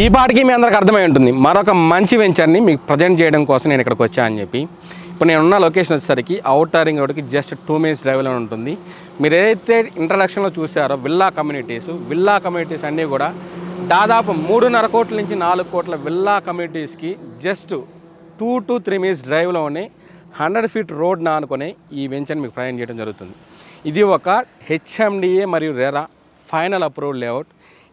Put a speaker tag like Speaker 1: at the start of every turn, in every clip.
Speaker 1: ఈ పాటికి మీ అందరికి అర్థమై ఉంటుంది మరొక మంచి వెంచర్ని మీకు ప్రజెంట్ చేయడం కోసం నేను ఇక్కడికి వచ్చా అని చెప్పి. ఇప్పుడు నేను ఉన్న లొకేషన్ వచ్చేసరికి ఔటర్ రింగ్ రోడ్కి జస్ట్ 2 minutes డ్రైవ్లో ఉంటుంది. మీరు ఏదైతే ఇంట్రడక్షన్లో చూసారో విల్లా కమ్యూనిటీస్ అన్నీ కూడా దాదాపు 3.5 కోట్ల నుంచి 4 కోట్ల విల్లా కమ్యూనిటీస్కి జస్ట్ 2 to 3 minutes డ్రైవ్లోనే 100 feet రోడ్ని ఆనుకొని ఈ వెంచర్ని మీకు ప్రజెంట్ చేయడం జరుగుతుంది. ఇది ఒక హెచ్ఎండిఏ మరియు రెరా ఫైనల్ అప్రూవ్డ్ లేఅవుట్.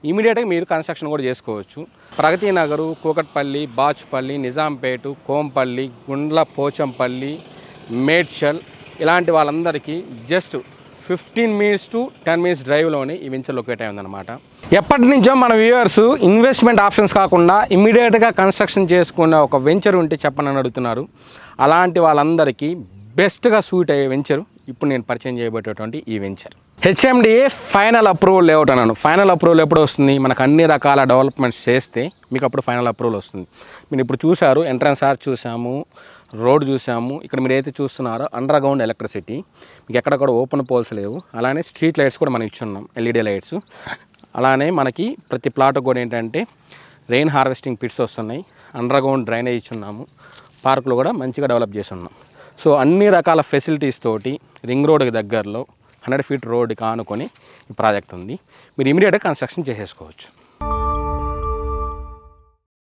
Speaker 1: ఇమీడియట్గా మీరు కన్స్ట్రక్షన్ కూడా చేసుకోవచ్చు. ప్రగతి నగరు, కూకట్పల్లి, బాచుపల్లి, నిజాంపేట, కోంపల్లి, గుండ్ల పోచంపల్లి, మేడ్చల్ ఇలాంటి వాళ్ళందరికీ జస్ట్ 15 minutes to 10 minutes డ్రైవ్లోనే ఈ వెంచర్ లొకేట్ అయి ఉందన్నమాట. ఎప్పటి నుంచో మన వ్యూవర్స్ ఇన్వెస్ట్మెంట్ ఆప్షన్స్ కాకుండా ఇమ్మీడియట్గా కన్స్ట్రక్షన్ చేసుకున్న ఒక వెంచర్ ఉంటే చెప్పనని అడుగుతున్నారు. అలాంటి వాళ్ళందరికీ బెస్ట్గా సూట్ అయ్యే వెంచరు ఇప్పుడు నేను పరిచయం చేయబోయేటటువంటి ఈ venture HMDA final approval layout అన్నాను. ఫైనల్ అప్రూవల్ ఎప్పుడు వస్తుంది? మనకు అన్ని రకాల డెవలప్మెంట్స్ చేస్తే మీకు అప్పుడు ఫైనల్ అప్రూవల్ వస్తుంది. మీరు ఇప్పుడు చూసారు, ఎంట్రన్స్ ఆర్చ్ చూసాము, రోడ్ చూసాము. ఇక్కడ మీరు ఏదైతే చూస్తున్నారో అండర్ గ్రౌండ్ ఎలక్ట్రిసిటీ, మీకు ఎక్కడ కూడా ఓపెన్ పోల్స్ లేవు. అలానే స్ట్రీట్ లైట్స్ కూడా మనం ఇచ్చున్నాం, ఎల్ఈడి లైట్స్. అలానే మనకి ప్రతి ప్లాట్ కూడా ఏంటంటే రెయిన్ హార్వెస్టింగ్ పిట్స్ వస్తున్నాయి, అండర్ గ్రౌండ్ డ్రైనేజ్ ఇచ్చున్నాము, పార్కులు కూడా మంచిగా డెవలప్ చేసి ఉన్నాం. సో అన్ని రకాల ఫెసిలిటీస్ తోటి రింగ్ రోడ్కి దగ్గరలో 100 feet రోడ్కి ఆనుకొని ఈ ప్రాజెక్ట్ ఉంది. మీరు ఇమీడియట్గా కన్స్ట్రక్షన్ చేసేసుకోవచ్చు.